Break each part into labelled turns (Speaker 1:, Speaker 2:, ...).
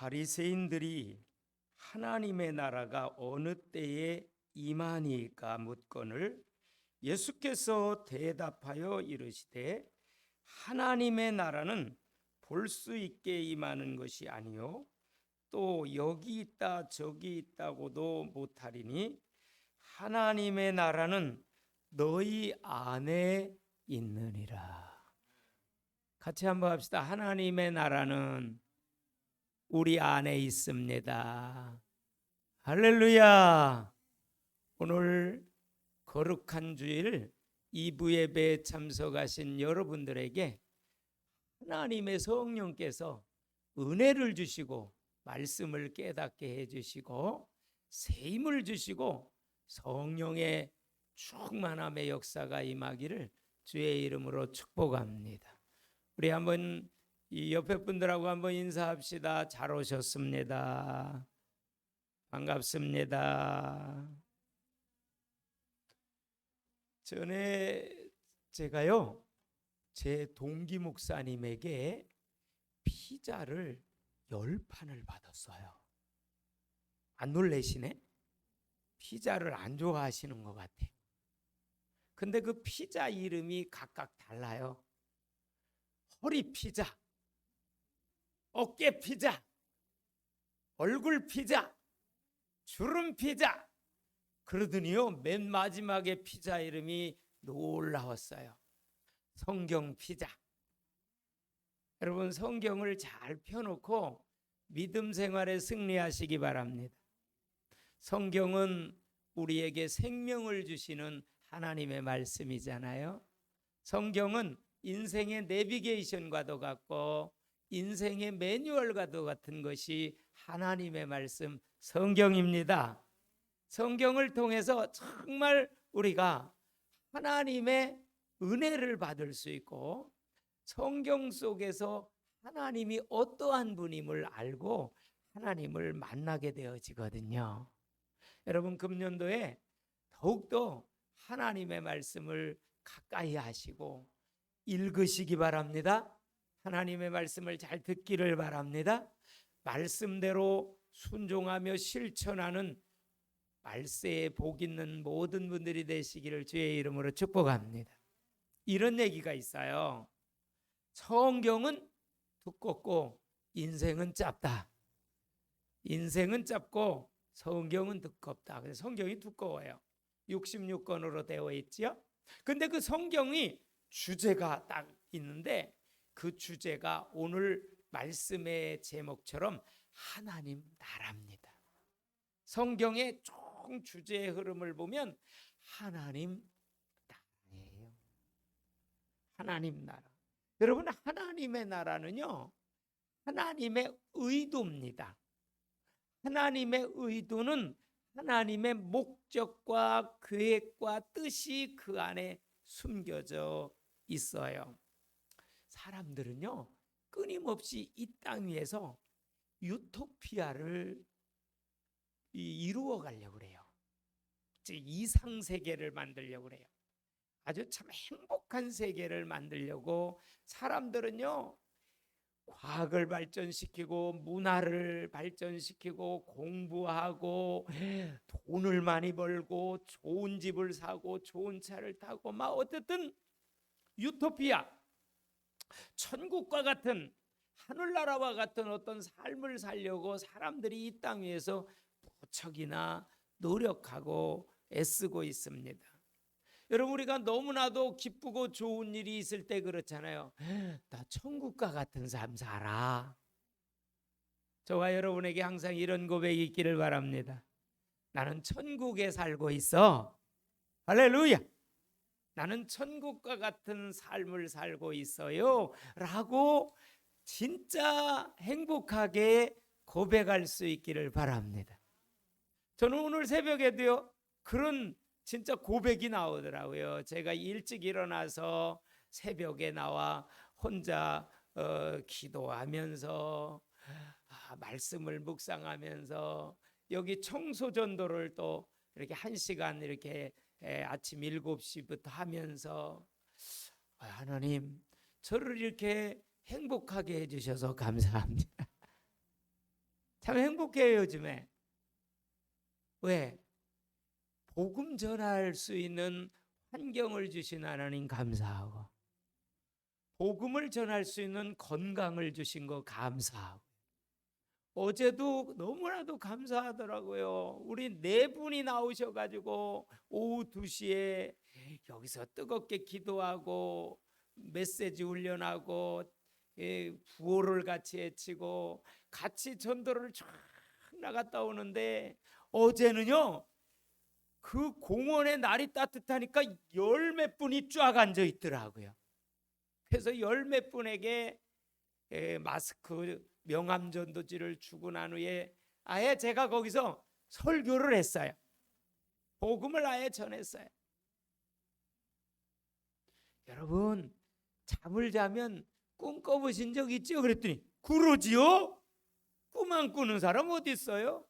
Speaker 1: 바리새인들이 하나님의 나라가 어느 때에 임하니까 묻거늘 예수께서 대답하여 이르시되 하나님의 나라는 볼 수 있게 임하는 것이 아니요 또 여기 있다 저기 있다고도 못하리니 하나님의 나라는 너희 안에 있느니라. 같이 한번 합시다. 하나님의 나라는 우리 안에 있습니다. 할렐루야. 오늘 거룩한 주일 2부 예배에 참석하신 여러분들에게 하나님의 성령께서 은혜를 주시고 말씀을 깨닫게 해주시고 새 힘을 주시고 성령의 충만함의 역사가 임하기를 주의 이름으로 축복합니다. 우리 한번 이 옆에 분들하고 한번 인사합시다. 잘 오셨습니다. 반갑습니다. 전에 제가요 제 동기 목사님에게 피자를 10판을 받았어요. 안 놀라시네? 피자를 안 좋아하시는 것 같아요. 근데 그 피자 이름이 각각 달라요. 허리 피자, 어깨 피자, 얼굴 피자, 주름 피자. 그러더니요 맨 마지막에 피자 이름이 놀라웠어요. 성경 피자. 여러분 성경을 잘 펴놓고 믿음 생활에 승리하시기 바랍니다. 성경은 우리에게 생명을 주시는 하나님의 말씀이잖아요. 성경은 인생의 내비게이션과도 같고 인생의 매뉴얼과도 같은 것이 하나님의 말씀 성경입니다. 성경을 통해서 정말 우리가 하나님의 은혜를 받을 수 있고 성경 속에서 하나님이 어떠한 분임을 알고 하나님을 만나게 되어지거든요. 여러분 금년도에 더욱더 하나님의 말씀을 가까이 하시고 읽으시기 바랍니다. 하나님의 말씀을 잘 듣기를 바랍니다. 말씀대로 순종하며 실천하는 말세에 복 있는 모든 분들이 되시기를 주의 이름으로 축복합니다. 이런 얘기가 있어요. 성경은 두껍고 인생은 짧다. 인생은 짧고 성경은 두껍다. 그래서 성경이 두꺼워요. 66권으로 되어 있죠. 근데 그 성경이 주제가 딱 있는데 그 주제가 오늘 말씀의 제목처럼 하나님 나라입니다. 성경의 총 주제의 흐름을 보면 하나님 나라예요. 하나님 나라. 여러분 하나님의 나라는요 하나님의 의도입니다. 하나님의 의도는 하나님의 목적과 계획과 뜻이 그 안에 숨겨져 있어요. 사람들은요 끊임없이 이 땅 위에서 유토피아를 이루어 가려고 그래요. 이상 세계를 만들려고 그래요. 아주 참 행복한 세계를 만들려고 사람들은요 과학을 발전시키고 문화를 발전시키고 공부하고 돈을 많이 벌고 좋은 집을 사고 좋은 차를 타고 막 어쨌든 유토피아 천국과 같은 하늘나라와 같은 어떤 삶을 살려고 사람들이 이 땅 위에서 무척이나 노력하고 애쓰고 있습니다. 여러분 우리가 너무나도 기쁘고 좋은 일이 있을 때 그렇잖아요. 나 천국과 같은 삶 살아. 저와 여러분에게 항상 이런 고백이 있기를 바랍니다. 나는 천국에 살고 있어. 할렐루야. 나는 천국과 같은 삶을 살고 있어요 라고 진짜 행복하게 고백할 수 있기를 바랍니다. 저는 오늘 새벽에도요 그런 진짜 고백이 나오더라고요. 제가 일찍 일어나서 새벽에 나와 혼자 기도하면서 말씀을 묵상하면서 여기 청소전도를 또 이렇게 1시간 이렇게 아침 7시부터 하면서 하나님 저를 이렇게 행복하게 해주셔서 감사합니다. 참 행복해요 요즘에. 왜? 복음 전할 수 있는 환경을 주신 하나님 감사하고, 복음을 전할 수 있는 건강을 주신 거 감사하고, 어제도 너무나도 감사하더라고요. 우리 네 분이 나오셔가지고 오후 2시에 여기서 뜨겁게 기도하고 메시지 훈련하고 구호를 같이 외치고 같이 전도를 쫙 나갔다 오는데, 어제는요 그 공원에 날이 따뜻하니까 열 몇 분이 쫙 앉아 있더라고요. 그래서 열 몇 분에게 마스크 명함 전도지를 주고 난 후에 아예 제가 거기서 설교를 했어요. 복음을 아예 전했어요. 여러분, 잠을 자면 꿈 꿔보신 적 있죠? 그랬더니 그러지요? 꿈 안 꾸는 사람 어디 있어요?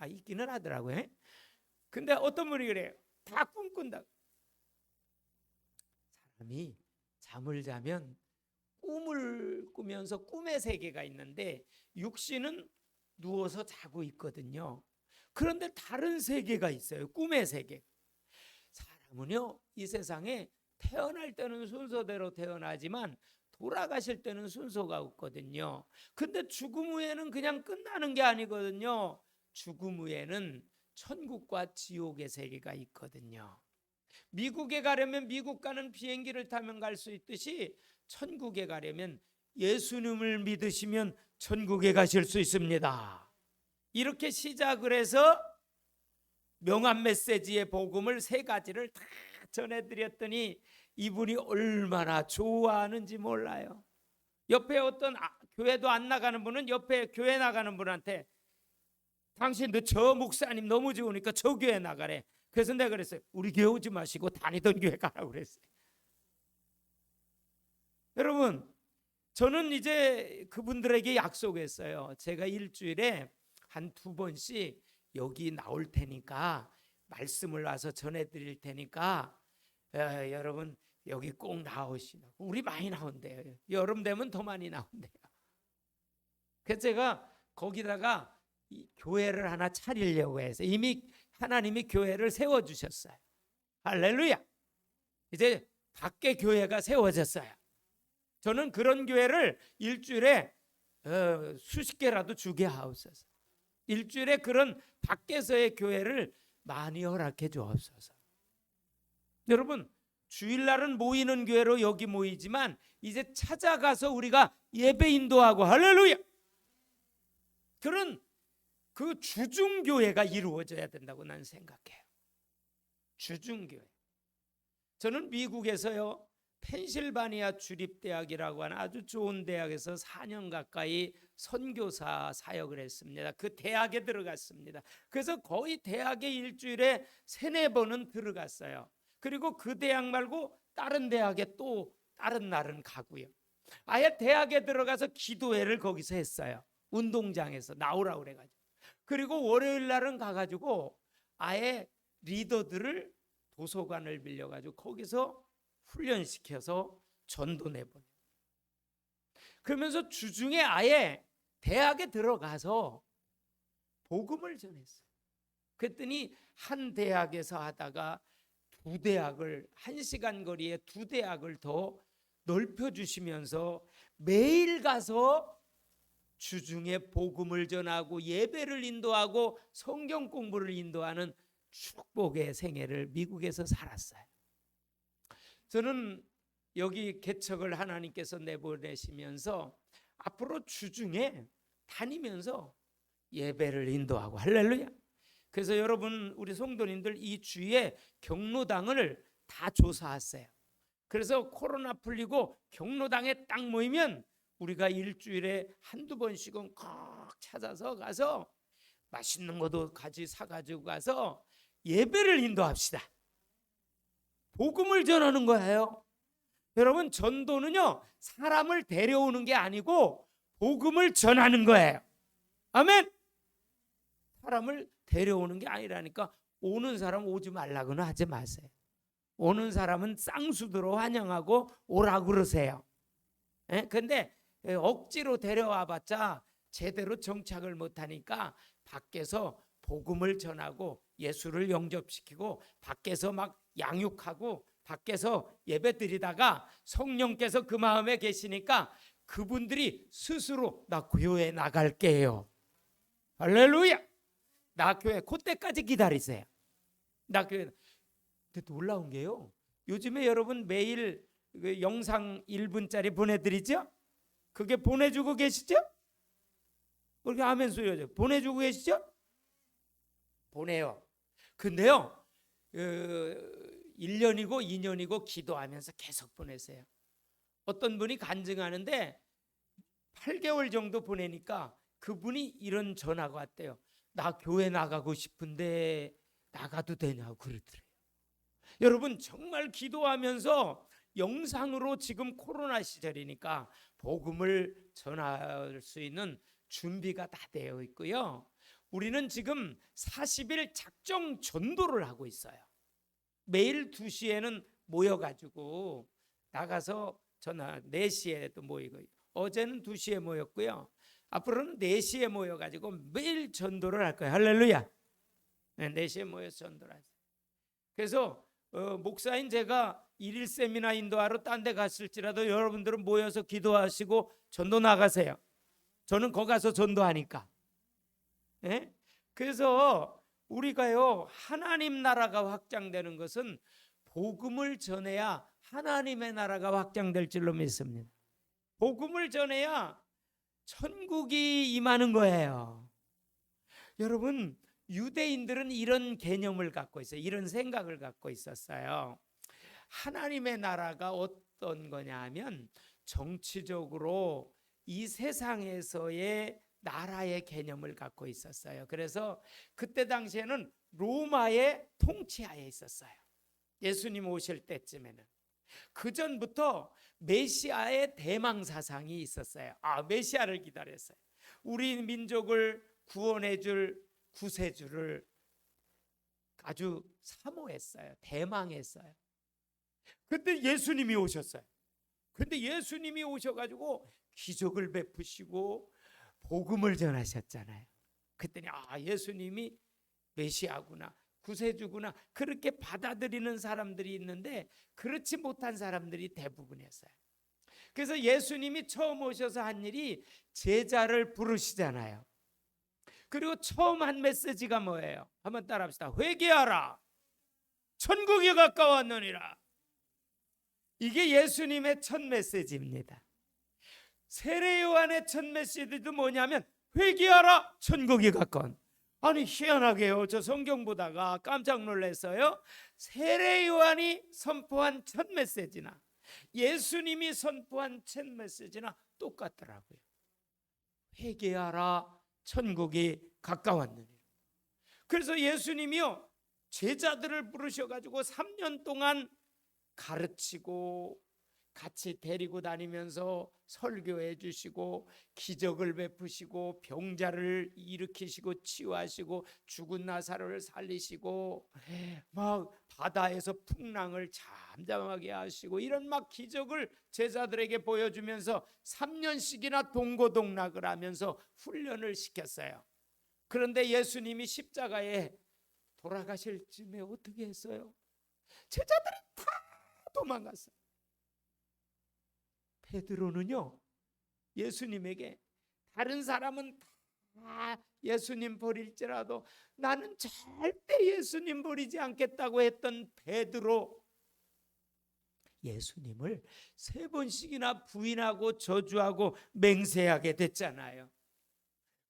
Speaker 1: 있기는 하더라고요. 근데 어떤 분이 그래요. 다 꿈꾼다. 사람이 잠을 자면 꿈을 꾸면서 꿈의 세계가 있는데 육신은 누워서 자고 있거든요. 그런데 다른 세계가 있어요. 꿈의 세계. 사람은요 이 세상에 태어날 때는 순서대로 태어나지만 돌아가실 때는 순서가 없거든요. 근데 죽음 후에는 그냥 끝나는 게 아니거든요. 죽음 후에는 천국과 지옥의 세계가 있거든요. 미국에 가려면 미국 가는 비행기를 타면 갈 수 있듯이 천국에 가려면 예수님을 믿으시면 천국에 가실 수 있습니다. 이렇게 시작을 해서 명함 메시지의 복음을 3가지를 다 전해드렸더니 이분이 얼마나 좋아하는지 몰라요. 옆에 어떤 교회도 안 나가는 분은 옆에 교회 나가는 분한테 당신도 저 목사님 너무 좋으니까 저 교회 나가래. 그래서 내가 그랬어요. 우리 교회 오지 마시고 다니던 교회 가라고 그랬어요. 여러분, 저는 이제 그분들에게 약속했어요. 제가 일주일에 한 2번씩 여기 나올 테니까 말씀을 와서 전해드릴 테니까 여러분 여기 꼭 나오시라고. 우리 많이 나온대요. 여름 되면 더 많이 나온대요. 그래서 제가 거기다가 이 교회를 하나 차리려고 해서 이미 하나님이 교회를 세워주셨어요. 할렐루야. 이제 밖에 교회가 세워졌어요. 저는 그런 교회를 일주일에 수십 개라도 주게 하옵소서. 일주일에 그런 밖에서의 교회를 많이 허락해 주옵소서. 여러분, 주일날은 모이는 교회로 여기 모이지만 이제 찾아가서 우리가 예배 인도하고, 할렐루야, 그런 그 주중교회가 이루어져야 된다고 나는 생각해요. 주중교회. 저는 미국에서요 펜실바니아 주립대학이라고 하는 아주 좋은 대학에서 4년 가까이 선교사 사역을 했습니다. 그 대학에 들어갔습니다. 그래서 거의 대학에 일주일에 3-4번은 들어갔어요. 그리고 그 대학 말고 다른 대학에 또 다른 날은 가고요. 아예 대학에 들어가서 기도회를 거기서 했어요. 운동장에서 나오라고 그래가지고. 그리고 월요일 날은 가가지고 아예 리더들을 도서관을 빌려가지고 거기서 훈련시켜서 전도 내보내요. 그러면서 주중에 아예 대학에 들어가서 복음을 전했어요. 그랬더니 한 대학에서 하다가 2대학을 1시간 거리에 2대학을 더 넓혀주시면서 매일 가서 주중에 복음을 전하고 예배를 인도하고 성경 공부를 인도하는 축복의 생애를 미국에서 살았어요. 저는 여기 개척을 하나님께서 내보내시면서 앞으로 주중에 다니면서 예배를 인도하고, 할렐루야. 그래서 여러분, 우리 성도님들 이 주에 경로당을 다 조사했어요. 그래서 코로나 풀리고 경로당에 딱 모이면 우리가 일주일에 1-2번씩은 꼭 찾아서 가서 맛있는 것도 같이 사가지고 가서 예배를 인도합시다. 복음을 전하는 거예요. 여러분, 전도는요 사람을 데려오는 게 아니고 복음을 전하는 거예요. 아멘. 사람을 데려오는 게 아니라니까. 오는 사람 오지 말라고는 하지 마세요. 오는 사람은 쌍수도로 환영하고 오라고 그러세요. 근데 억지로 데려와 봤자 제대로 정착을 못하니까 밖에서 복음을 전하고 예수를 영접시키고 밖에서 막 양육하고 밖에서 예배 드리다가 성령께서 그 마음에 계시니까 그분들이 스스로 나 교회 나갈게요. 할렐루야. 나 교회 그때까지 기다리세요. 나 교회. 근데 놀라운 게요, 요즘에 여러분 매일 그 영상 1분짜리 보내드리죠? 그게 보내주고 계시죠? 그렇게 아멘 소리죠. 보내주고 계시죠? 보내요. 근데요 1년이고 2년이고 기도하면서 계속 보내세요. 어떤 분이 간증하는데 8개월 정도 보내니까 그분이 이런 전화가 왔대요. 나 교회 나가고 싶은데 나가도 되냐고 그러더래요. 여러분 정말 기도하면서 영상으로, 지금 코로나 시절이니까 복음을 전할 수 있는 준비가 다 되어 있고요. 우리는 지금 40일 작정 전도를 하고 있어요. 매일 2시에는 모여가지고 나가서 전화 4시에도 모이고, 어제는 2시에 모였고요. 앞으로는 4시에 모여가지고 매일 전도를 할 거예요. 할렐루야. 4시에 모여서 전도를 하세요. 그래서 목사인 제가 1일 세미나 인도하러 딴 데 갔을지라도 여러분들은 모여서 기도하시고 전도 나가세요. 저는 거기 가서 전도하니까. 예? 그래서 우리가요, 하나님 나라가 확장되는 것은 복음을 전해야 하나님의 나라가 확장될 줄로 믿습니다. 복음을 전해야 천국이 임하는 거예요. 여러분, 유대인들은 이런 개념을 갖고 있어요. 이런 생각을 갖고 있었어요. 하나님의 나라가 어떤 거냐 하면 정치적으로 이 세상에서의 나라의 개념을 갖고 있었어요. 그래서 그때 당시에는 로마의 통치하에 있었어요. 예수님 오실 때쯤에는. 그 전부터 메시아의 대망 사상이 있었어요. 메시아를 기다렸어요. 우리 민족을 구원해 줄 구세주를 아주 사모했어요. 대망했어요. 그때 예수님이 오셨어요. 근데 예수님이 오셔가지고 기적을 베푸시고 복음을 전하셨잖아요. 그랬더니 예수님이 메시아구나, 구세주구나, 그렇게 받아들이는 사람들이 있는데 그렇지 못한 사람들이 대부분이었어요. 그래서 예수님이 처음 오셔서 한 일이 제자를 부르시잖아요. 그리고 처음 한 메시지가 뭐예요? 한번 따라합시다. 회개하라, 천국이 가까웠느니라. 이게 예수님의 첫 메시지입니다. 세례 요한의 첫 메시지도 뭐냐면 회개하라, 천국이 가까운. 아니 희한하게요, 저 성경 보다가 깜짝 놀랐어요. 세례 요한이 선포한 첫 메시지나 예수님이 선포한 첫 메시지나 똑같더라고요. 회개하라, 천국이 가까웠느니라. 그래서 예수님이요, 제자들을 부르셔가지고 3년 동안 가르치고 같이 데리고 다니면서 설교해 주시고 기적을 베푸시고 병자를 일으키시고 치유하시고 죽은 나사로를 살리시고 막 바다에서 풍랑을 잠잠하게 하시고 이런 막 기적을 제자들에게 보여주면서 3년씩이나 동고동락을 하면서 훈련을 시켰어요. 그런데 예수님이 십자가에 돌아가실 쯤에 어떻게 했어요? 제자들이 다 도망갔어요. 베드로는요, 예수님에게 다른 사람은 다 예수님 버릴지라도 나는 절대 예수님 버리지 않겠다고 했던 베드로, 예수님을 3번씩이나 부인하고 저주하고 맹세하게 됐잖아요.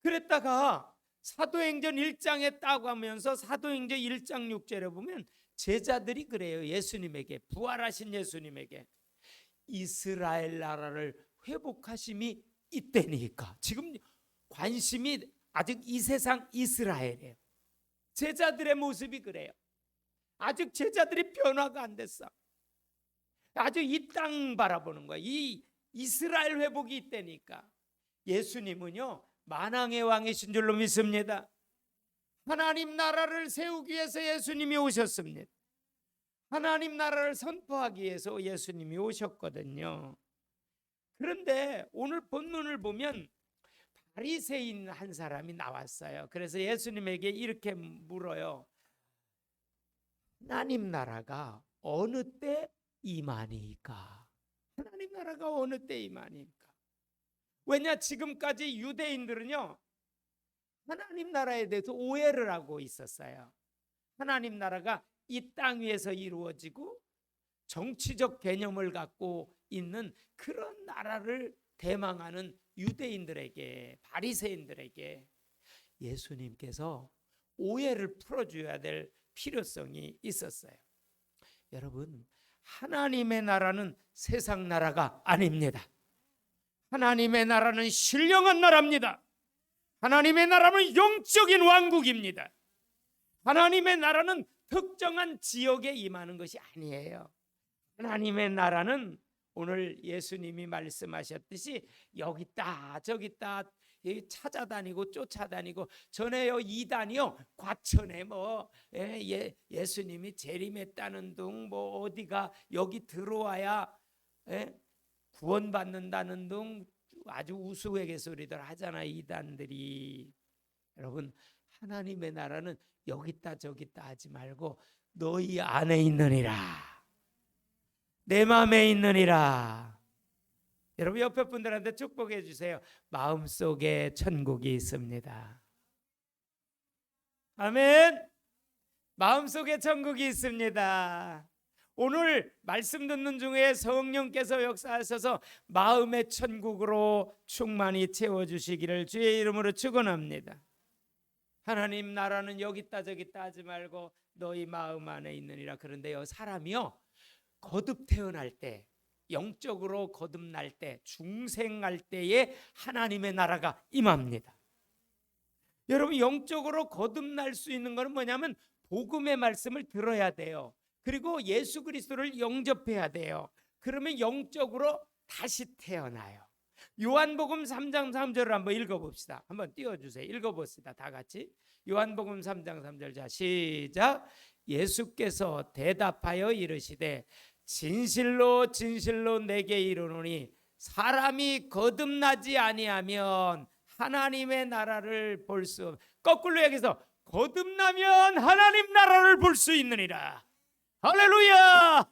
Speaker 1: 그랬다가 사도행전 1장에 딱 하면서 사도행전 1장 6절에 보면 제자들이 그래요. 예수님에게, 부활하신 예수님에게 이스라엘 나라를 회복하심이 있다니까. 지금 관심이 아직 이 세상 이스라엘이에요. 제자들의 모습이 그래요. 아직 제자들이 변화가 안 됐어. 아주 이 땅 바라보는 거야. 이 이스라엘 회복이 있다니까. 예수님은요, 만왕의 왕이신 줄로 믿습니다. 하나님 나라를 세우기 위해서 예수님이 오셨습니다. 하나님 나라를 선포하기 위해서 예수님이 오셨거든요. 그런데 오늘 본문을 보면 바리새인 한 사람이 나왔어요. 그래서 예수님에게 이렇게 물어요. 하나님 나라가 어느 때 임하니까? 하나님 나라가 어느 때 임하니까? 왜냐, 지금까지 유대인들은요, 하나님 나라에 대해서 오해를 하고 있었어요. 하나님 나라가 이 땅 위에서 이루어지고 정치적 개념을 갖고 있는 그런 나라를 대망하는 유대인들에게, 바리새인들에게 예수님께서 오해를 풀어줘야 될 필요성이 있었어요. 여러분, 하나님의 나라는 세상 나라가 아닙니다. 하나님의 나라는 신령한 나라입니다. 하나님의 나라는 영적인 왕국입니다. 하나님의 나라는 특정한 지역에 임하는 것이 아니에요. 하나님의 나라는 오늘 예수님이 말씀하셨듯이 여기 있다 저기 있다 찾아다니고 쫓아다니고, 전에요 이단이요 과천에 예수님이 재림했다는 둥 어디가 여기 들어와야 구원받는다는 둥 아주 우스갯소리들 하잖아 이단들이. 여러분, 하나님의 나라는 여기 있다 저기 있다 하지 말고 너희 안에 있느니라, 내 마음에 있느니라. 여러분, 옆에 분들한테 축복해 주세요. 마음속에 천국이 있습니다. 아멘. 마음속에 천국이 있습니다. 오늘 말씀 듣는 중에 성령께서 역사하셔서 마음의 천국으로 충만히 채워주시기를 주의 이름으로 축원합니다. 하나님 나라는 여기 있다 저기 있다 하지 말고 너희 마음 안에 있느니라. 그런데요, 사람이요 거듭 태어날 때, 영적으로 거듭날 때, 중생할 때에 하나님의 나라가 임합니다. 여러분, 영적으로 거듭날 수 있는 것은 뭐냐면 복음의 말씀을 들어야 돼요. 그리고 예수 그리스도를 영접해야 돼요. 그러면 영적으로 다시 태어나요. 요한복음 3장 3절을 한번 읽어봅시다. 한번 띄워주세요. 읽어봅시다. 다 같이. 요한복음 3장 3절. 자, 시작. 예수께서 대답하여 이르시되 진실로 진실로 내게 이르노니 사람이 거듭나지 아니하면 하나님의 나라를 볼 수, 거꾸로 얘기해서 거듭나면 하나님 나라를 볼 수 있느니라. 할렐루야.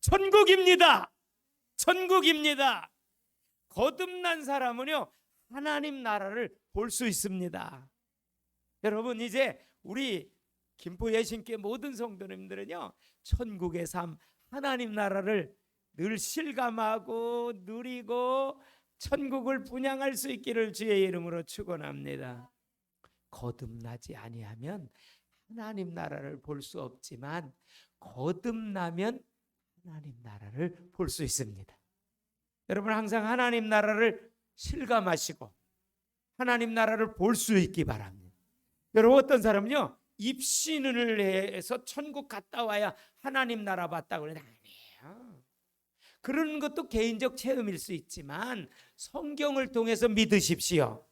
Speaker 1: 천국입니다. 천국입니다. 거듭난 사람은요 하나님 나라를 볼 수 있습니다. 여러분, 이제 우리 김포 예신교회 모든 성도님들은요 천국의 삶, 하나님 나라를 늘 실감하고 누리고 천국을 분양할 수 있기를 주의 이름으로 축원합니다. 거듭나지 아니하면 하나님 나라를 볼 수 없지만 거듭나면 하나님 나라를 볼 수 있습니다. 여러분, 항상 하나님 나라를 실감하시고 하나님 나라를 볼 수 있기 바랍니다. 여러분, 어떤 사람은요 입신을 해서 천국 갔다 와야 하나님 나라 봤다고 그러는데 아니에요. 그런 것도 개인적 체험일 수 있지만 성경을 통해서 믿으십시오.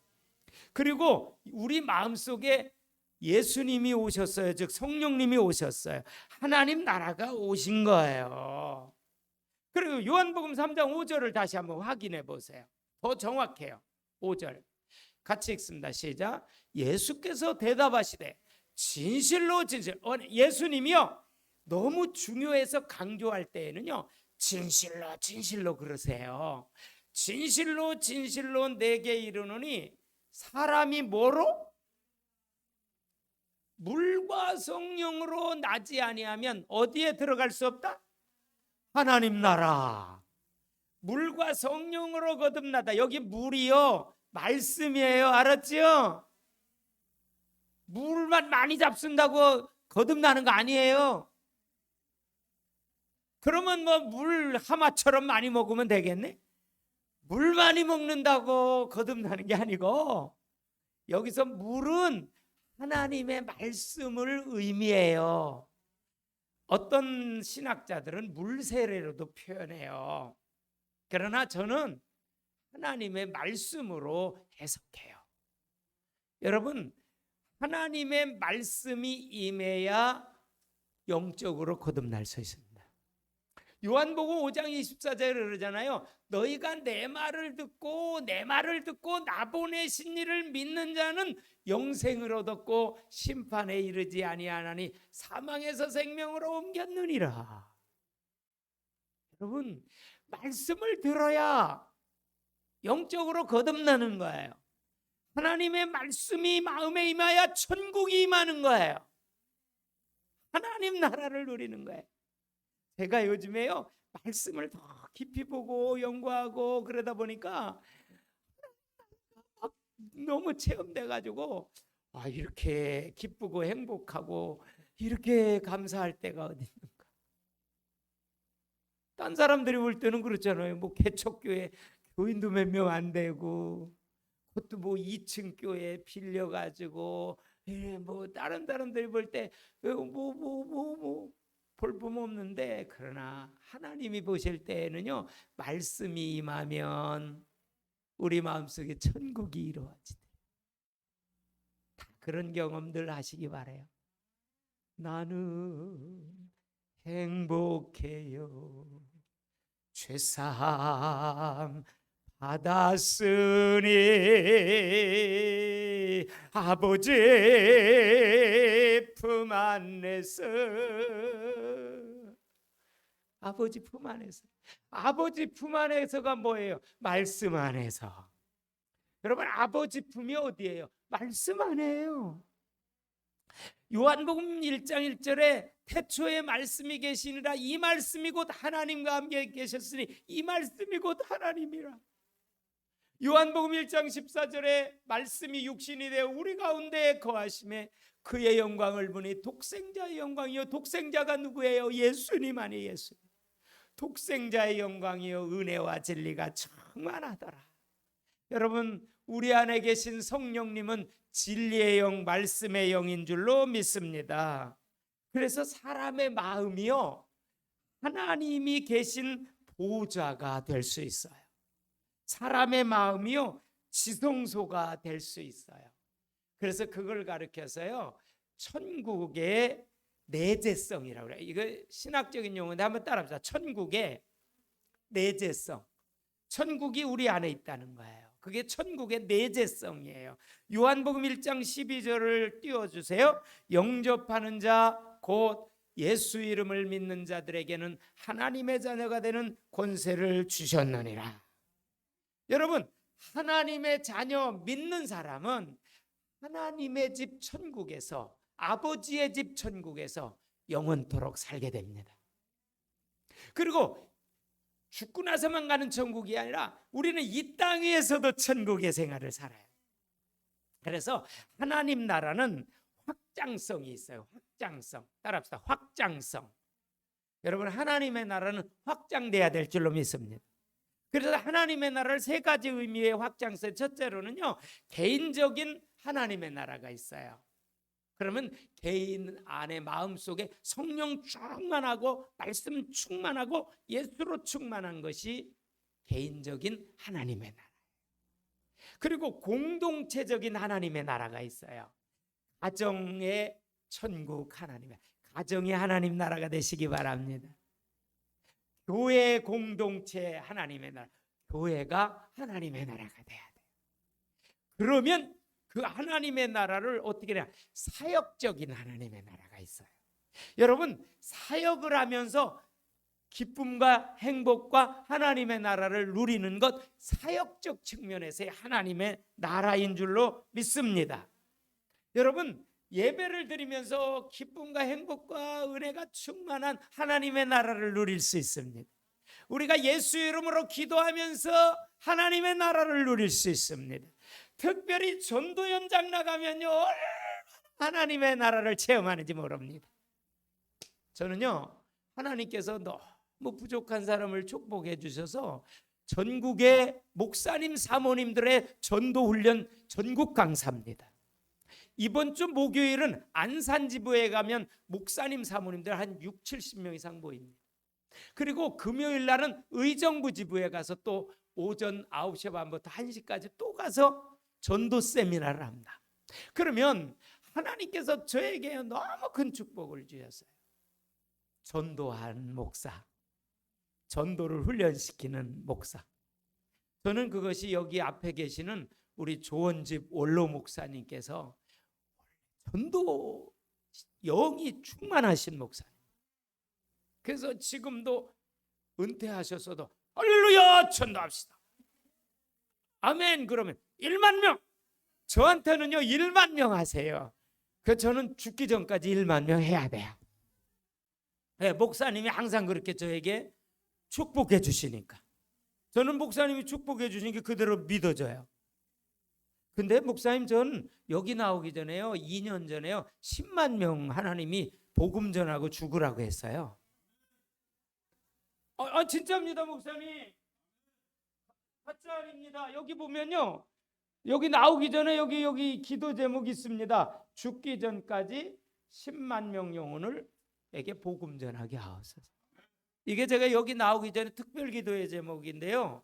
Speaker 1: 그리고 우리 마음속에 예수님이 오셨어요. 즉 성령님이 오셨어요. 하나님 나라가 오신 거예요. 그리고 요한복음 3장 5절을 다시 한번 확인해 보세요. 더 정확해요. 5절 같이 읽습니다. 시작. 예수께서 대답하시되 진실로 진실. 예수님이요 너무 중요해서 강조할 때에는요 진실로 진실로 그러세요. 진실로 진실로 내게 이르노니 사람이 뭐로? 물과 성령으로 나지 아니하면 어디에 들어갈 수 없다? 하나님 나라. 물과 성령으로 거듭나다. 여기 물이요 말씀이에요. 알았죠? 물만 많이 잡순다고 거듭나는 거 아니에요. 그러면 뭐 물 하마처럼 많이 먹으면 되겠네? 물 많이 먹는다고 거듭나는 게 아니고 여기서 물은 하나님의 말씀을 의미해요. 어떤 신학자들은 물 세례로도 표현해요. 그러나 저는 하나님의 말씀으로 해석해요. 여러분, 하나님의 말씀이 임해야 영적으로 거듭날 수 있습니다. 요한복음 5장 24절에 그러잖아요. 너희가 내 말을 듣고 나 보내신 이를 믿는 자는 영생을 얻었고 심판에 이르지 아니하나니 사망에서 생명으로 옮겼느니라. 여러분, 말씀을 들어야 영적으로 거듭나는 거예요. 하나님의 말씀이 마음에 임하여 천국이 임하는 거예요. 하나님 나라를 누리는 거예요. 제가 요즘에요, 말씀을 더 깊이 보고 연구하고 그러다 보니까 너무 체험돼가지고 이렇게 기쁘고 행복하고 이렇게 감사할 때가 어디 있는가. 딴 사람들이 볼 때는 그렇잖아요. 뭐 개척교회 교인도 몇 명 안 되고, 그것도 뭐 2층 교회 빌려가지고, 뭐 다른 사람들이 볼 때 볼품 없는데, 그러나 하나님이 보실 때에는요, 말씀이 임하면 우리 마음속에 천국이 이루어지대. 다 그런 경험들 하시기 바래요. 나는 행복해요. 죄사함 받았으니 아버지 품 안에서. 아버지 품 안에서. 아버지 품 안에서가 뭐예요? 말씀 안에서. 여러분, 아버지 품이 어디예요? 말씀 안에요. 요한복음 1장 1절에 태초에 말씀이 계시니라. 이 말씀이 곧 하나님과 함께 계셨으니 이 말씀이 곧 하나님이라. 요한복음 1장 14절에 말씀이 육신이 되어 우리 가운데 거하심에 그의 영광을 보니 독생자의 영광이요. 독생자가 누구예요? 예수님 아니에요. 예수님. 독생자의 영광이요 은혜와 진리가 충만하더라. 여러분, 우리 안에 계신 성령님은 진리의 영, 말씀의 영인 줄로 믿습니다. 그래서 사람의 마음이요, 하나님이 계신 보좌가 될 수 있어요. 사람의 마음이요, 지성소가 될 수 있어요. 그래서 그걸 가르쳐서요, 천국의 내재성이라고 그래요. 이거 신학적인 용어인데 한번 따라합시다. 천국의 내재성. 천국이 우리 안에 있다는 거예요. 그게 천국의 내재성이에요. 요한복음 1장 12절을 띄워주세요. 영접하는 자 곧 예수 이름을 믿는 자들에게는 하나님의 자녀가 되는 권세를 주셨느니라. 여러분, 하나님의 자녀 믿는 사람은 하나님의 집 천국에서, 아버지의 집 천국에서 영원토록 살게 됩니다. 그리고 죽고 나서만 가는 천국이 아니라 우리는 이 땅 위에서도 천국의 생활을 살아요. 그래서 하나님 나라는 확장성이 있어요. 확장성. 따라합시다. 확장성. 여러분, 하나님의 나라는 확장돼야 될 줄로 믿습니다. 그래서 하나님의 나라를 세 가지 의미의 확장성. 첫째로는요, 개인적인 하나님의 나라가 있어요. 그러면 개인 안에 마음속에 성령 충만하고 말씀 충만하고 예수로 충만한 것이 개인적인 하나님의 나라. 그리고 공동체적인 하나님의 나라가 있어요. 가정의 천국 하나님의, 가정의 하나님 나라가 되시기 바랍니다. 교회 공동체 하나님의 나라, 교회가 하나님의 나라가 돼야 돼요. 그러면 그 하나님의 나라를 어떻게 해야? 사역적인 하나님의 나라가 있어요. 여러분, 사역을 하면서 기쁨과 행복과 하나님의 나라를 누리는 것, 사역적 측면에서의 하나님의 나라인 줄로 믿습니다. 여러분, 예배를 드리면서 기쁨과 행복과 은혜가 충만한 하나님의 나라를 누릴 수 있습니다. 우리가 예수 이름으로 기도하면서 하나님의 나라를 누릴 수 있습니다. 특별히 전도 현장 나가면요, 하나님의 나라를 체험하는지 모릅니다. 저는요, 하나님께서 너무 부족한 사람을 축복해 주셔서 전국의 목사님 사모님들의 전도 훈련 전국 강사입니다. 이번 주 목요일은 안산지부에 가면 목사님 사모님들 한 6, 70명 이상 모입니다. 그리고 금요일 날은 의정부 지부에 가서 또 오전 9시 반부터 1시까지 또 가서 전도 세미나를 합니다. 그러면 하나님께서 저에게 너무 큰 축복을 주셨어요. 전도한 목사, 전도를 훈련시키는 목사. 저는 그것이 여기 앞에 계시는 우리 조원집 원로 목사님께서 전도 영이 충만하신 목사님. 그래서 지금도 은퇴하셨어도 할렐루야 전도합시다. 아멘. 그러면 1만 명. 저한테는요 1만 명 하세요. 그 저는 죽기 전까지 1만 명 해야 돼요. 네, 목사님이 항상 그렇게 저에게 축복해 주시니까 저는 목사님이 축복해 주시니까 그대로 믿어져요. 근데 목사님 전 여기 나오기 전에요 2년 전에요 10만 명 하나님이 복음 전하고 죽으라고 했어요. 진짜입니다 목사님. 가짜입니다. 여기 보면요 여기 나오기 전에 여기 기도 제목이 있습니다. 죽기 전까지 10만 명 영혼을 에게 복음 전하게 하옵소서. 이게 제가 여기 나오기 전에 특별 기도의 제목인데요.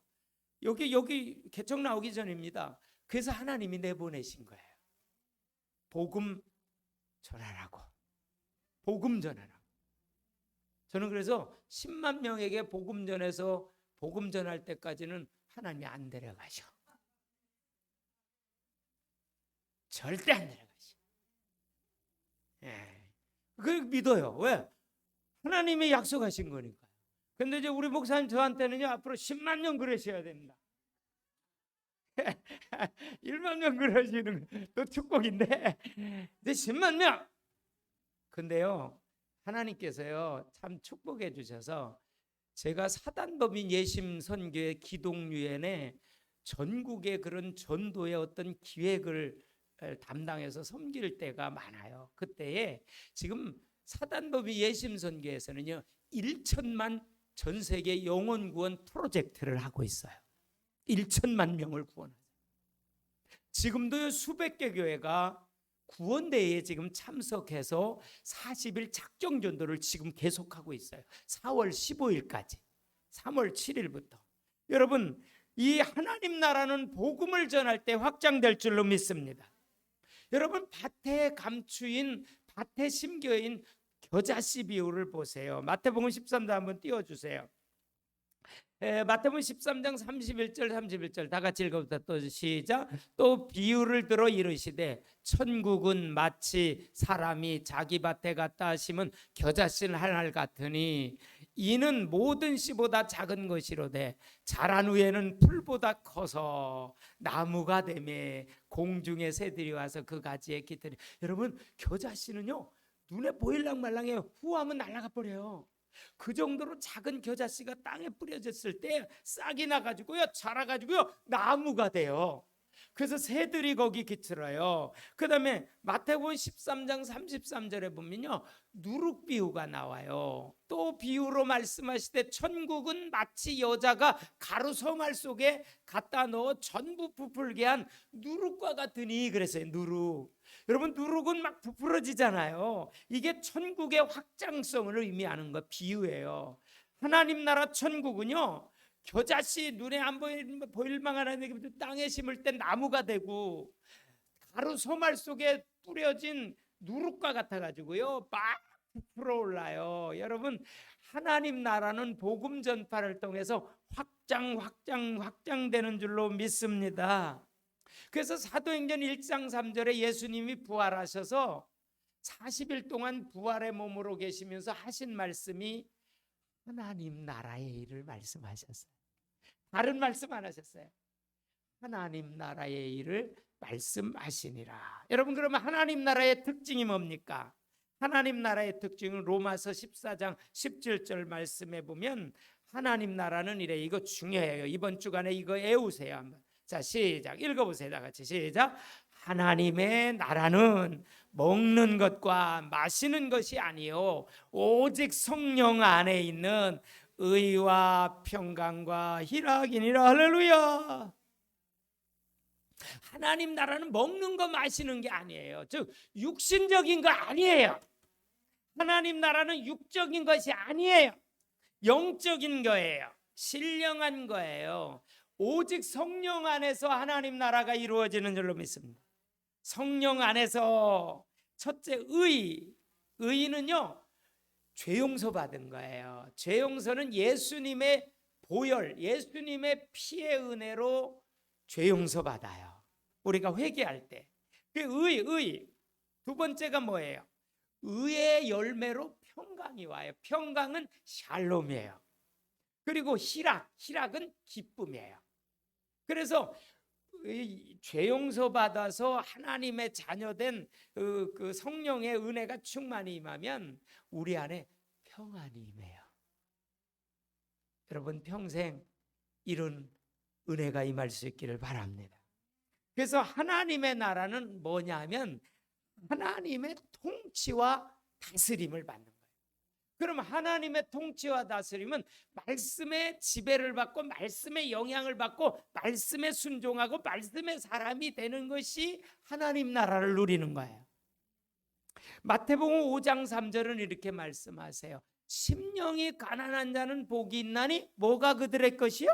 Speaker 1: 여기 개척 나오기 전입니다. 그래서 하나님이 내보내신 거예요. 복음 전하라고. 복음 전하라고. 저는 그래서 10만 명에게 복음 전해서 복음 전할 때까지는 하나님이 안 데려가셔. 절대 안 데려가셔. 예. 그걸 믿어요. 왜? 하나님이 약속하신 거니까. 근데 이제 우리 목사님 저한테는요 앞으로 10만 명 그러셔야 됩니다. 1만 명 그러시는 또 축복인데 이제 10만 명. 근데요 하나님께서요 참 축복해 주셔서 제가 사단법인 예심 선교회 기독유엔에 전국의 그런 전도의 어떤 기획을 담당해서 섬길 때가 많아요. 그때에 지금 사단법인 예심 선교회에서는요 1천만 전 세계 영혼 구원 프로젝트를 하고 있어요. 1천만 명을 구원하죠. 지금도 수백 개 교회가 구원대회에 지금 참석해서 40일 작정 전도를 지금 계속하고 있어요. 4월 15일까지 3월 7일부터. 여러분 이 하나님 나라는 복음을 전할 때 확장될 줄로 믿습니다. 여러분 밭에 감추인 밭에 심겨인 겨자씨 비유를 보세요. 마태복음 13장 한번 띄워주세요. 마태복음 13장 31절 다 같이 읽어보자. 또 시작. 또 비유를 들어 이르시되 천국은 마치 사람이 자기 밭에 갖다 심은 겨자씨를 하나 같으니 이는 모든 씨보다 작은 것이로되 자란 후에는 풀보다 커서 나무가 되매 공중의 새들이 와서 그 가지에 깃들이. 여러분 겨자씨는요 눈에 보일랑 말랑해요. 후하면 날아가 버려요. 그 정도로 작은 겨자씨가 땅에 뿌려졌을 때 싹이 나가지고요 자라가지고요 나무가 돼요. 그래서 새들이 거기 깃들어요. 그 다음에 마태복음 13장 33절에 보면요 누룩 비유가 나와요. 또 비유로 말씀하시되 천국은 마치 여자가 가루 소말 속에 갖다 넣어 전부 부풀게 한 누룩과 같으니 그랬어요. 누룩. 여러분 누룩은 막 부풀어지잖아요. 이게 천국의 확장성을 의미하는 거 비유예요. 하나님 나라 천국은요 겨자씨 눈에 안 보일 만한 땅에 심을 때 나무가 되고 가루 소말 속에 뿌려진 누룩과 같아가지고요 막 부풀어 올라요. 여러분 하나님 나라는 복음 전파를 통해서 확장되는 줄로 믿습니다. 그래서 사도행전 1장 3절에 예수님이 부활하셔서 40일 동안 부활의 몸으로 계시면서 하신 말씀이 하나님 나라의 일을 말씀하셨어요. 다른 말씀 안 하셨어요. 하나님 나라의 일을 말씀하시니라. 여러분 그러면 하나님 나라의 특징이 뭡니까? 하나님 나라의 특징은 로마서 14장 17절 말씀에 보면 하나님 나라는 이래. 이거 중요해요. 이번 주간에 이거 외우세요 한번. 자 시작 읽어보세요. 다 같이 시작. 하나님의 나라는 먹는 것과 마시는 것이 아니요 오직 성령 안에 있는 의와 평강과 희락이니라. 할렐루야. 하나님 나라는 먹는 거 마시는 게 아니에요. 즉 육신적인 거 아니에요. 하나님 나라는 육적인 것이 아니에요. 영적인 거예요. 신령한 거예요. 오직 성령 안에서 하나님 나라가 이루어지는 줄로 믿습니다. 성령 안에서 첫째 의는요 죄 용서 받은 거예요. 죄 용서는 예수님의 보혈, 예수님의 피의 은혜로 죄 용서 받아요. 우리가 회개할 때. 그 의. 두 번째가 뭐예요? 의의 열매로 평강이 와요. 평강은 샬롬이에요. 그리고 희락은 기쁨이에요. 그래서 죄 용서 받아서 하나님의 자녀된 그 성령의 은혜가 충만히 임하면 우리 안에 평안이 임해요. 여러분 평생 이런 은혜가 임할 수 있기를 바랍니다. 그래서 하나님의 나라는 뭐냐면 하나님의 통치와 다스림을 받는 거예요. 그럼 하나님의 통치와 다스림은 말씀의 지배를 받고 말씀의 영향을 받고 말씀에 순종하고 말씀의 사람이 되는 것이 하나님 나라를 누리는 거예요. 마태복음 5장 3절은 이렇게 말씀하세요. 심령이 가난한 자는 복이 있나니 뭐가 그들의 것이요?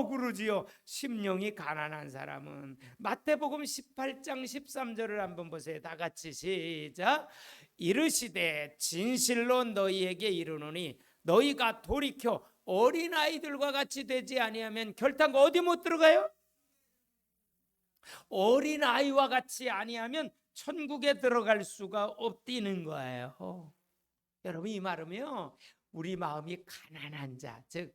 Speaker 1: 그러지요. 심령이 가난한 사람은. 마태복음 18장 13절을 한번 보세요. 다 같이 시작. 이르시되 진실로 너희에게 이르노니 너희가 돌이켜 어린아이들과 같이 되지 아니하면 결단코 어디 못 들어가요? 어린아이와 같이 아니하면 천국에 들어갈 수가 없다는 거예요. 여러분 이 말은요, 우리 마음이 가난한 자, 즉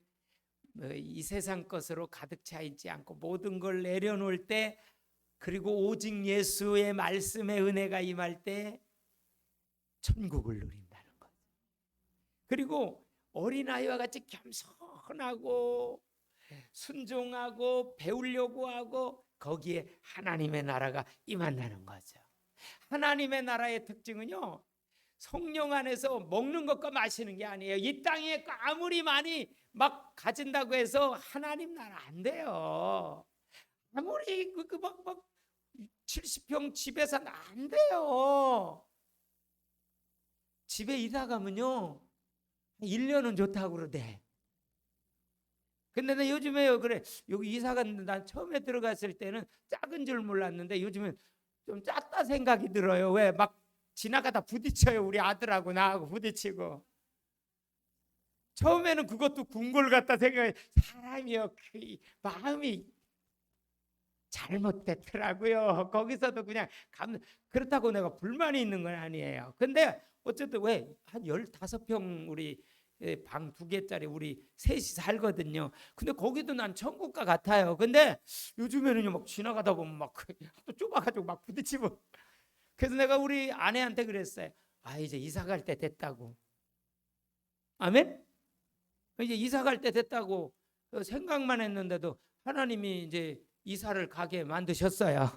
Speaker 1: 이 세상 것으로 가득 차 있지 않고 모든 걸 내려놓을 때, 그리고 오직 예수의 말씀의 은혜가 임할 때 천국을 누린다는 것. 그리고 어린아이와 같이 겸손하고 순종하고 배우려고 하고 거기에 하나님의 나라가 임한다는 거죠. 하나님의 나라의 특징은요, 성령 안에서 먹는 것과 마시는 게 아니에요. 이 땅에 아무리 많이 막 가진다고 해서 하나님 나라 안 돼요. 아무리 막 70평 집에 산 안 돼요. 집에 이사 가면요 1년은 좋다고 그러대. 근데 나 요즘에요, 그래, 여기 이사 갔는데 난 처음에 들어갔을 때는 작은 줄 몰랐는데 요즘은 좀 작다 생각이 들어요. 왜? 막 지나가다 부딪혀요. 우리 아들하고 나하고 부딪히고. 처음에는 그것도 궁궐 같다 생각해. 사람이요, 그 마음이 잘못됐더라고요. 거기서도 그냥 그렇다고 내가 불만이 있는 건 아니에요. 근데 어쨌든 왜 한 15평 우리 방 2개짜리 우리 셋이 살거든요. 근데 거기도 난 천국과 같아요. 근데 요즘에는요 막 지나가다 보면 막 또 좁아가지고 막 부딪히고. 그래서 내가 우리 아내한테 그랬어요. 이제 이사 갈 때 됐다고. 아멘? 이제 이사 갈 때 됐다고 생각만 했는데도 하나님이 이제 이사를 가게 만드셨어요.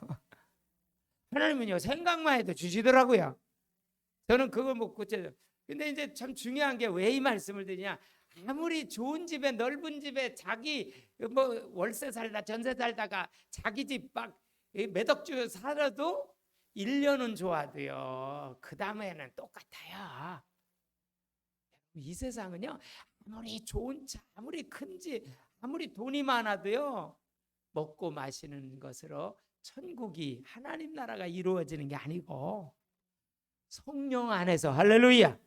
Speaker 1: 하나님은요 생각만 해도 주시더라고요. 저는 그걸 못 고쳐요. 근데 이제 참 중요한 게 왜 이 말씀을 드리냐? 아무리 좋은 집에 넓은 집에 자기 뭐 월세 살다 전세 살다가 자기 집 막 몇 억 주 살아도 1년은 좋아도요 그 다음에는 똑같아요. 이 세상은요 아무리 좋은 차, 아무리 큰 집, 아무리 돈이 많아도요 먹고 마시는 것으로 천국이 하나님 나라가 이루어지는 게 아니고 성령 안에서, 할렐루야,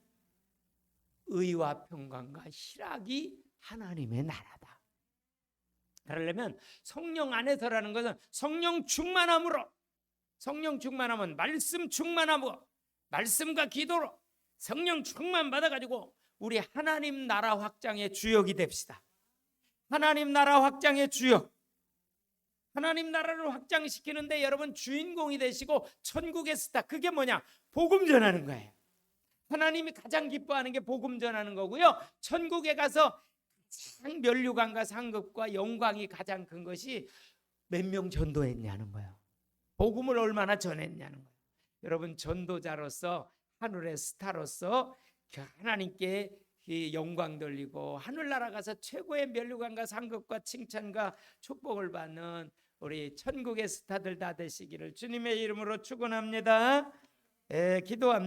Speaker 1: 의와 평강과 희락이 하나님의 나라다. 그러려면 성령 안에서라는 것은 성령 충만함으로, 성령 충만함은 말씀 충만함으로, 말씀과 기도로 성령 충만 받아가지고 우리 하나님 나라 확장의 주역이 됩시다. 하나님 나라 확장의 주역, 하나님 나라를 확장시키는데 여러분 주인공이 되시고 천국의 스타, 그게 뭐냐? 복음 전하는 거예요. 하나님이 가장 기뻐하는 게 복음 전하는 거고요. 천국에 가서 가장 면류관과 상급과 영광이 가장 큰 것이 몇 명 전도했냐는 거예요. 복음을 얼마나 전했냐는 거예요. 여러분 전도자로서 하늘의 스타로서 하나님께 영광 돌리고 하늘나라 가서 최고의 면류관과 상급과 칭찬과 축복을 받는 우리 천국의 스타들 다 되시기를 주님의 이름으로 축원합니다. 기도합니다.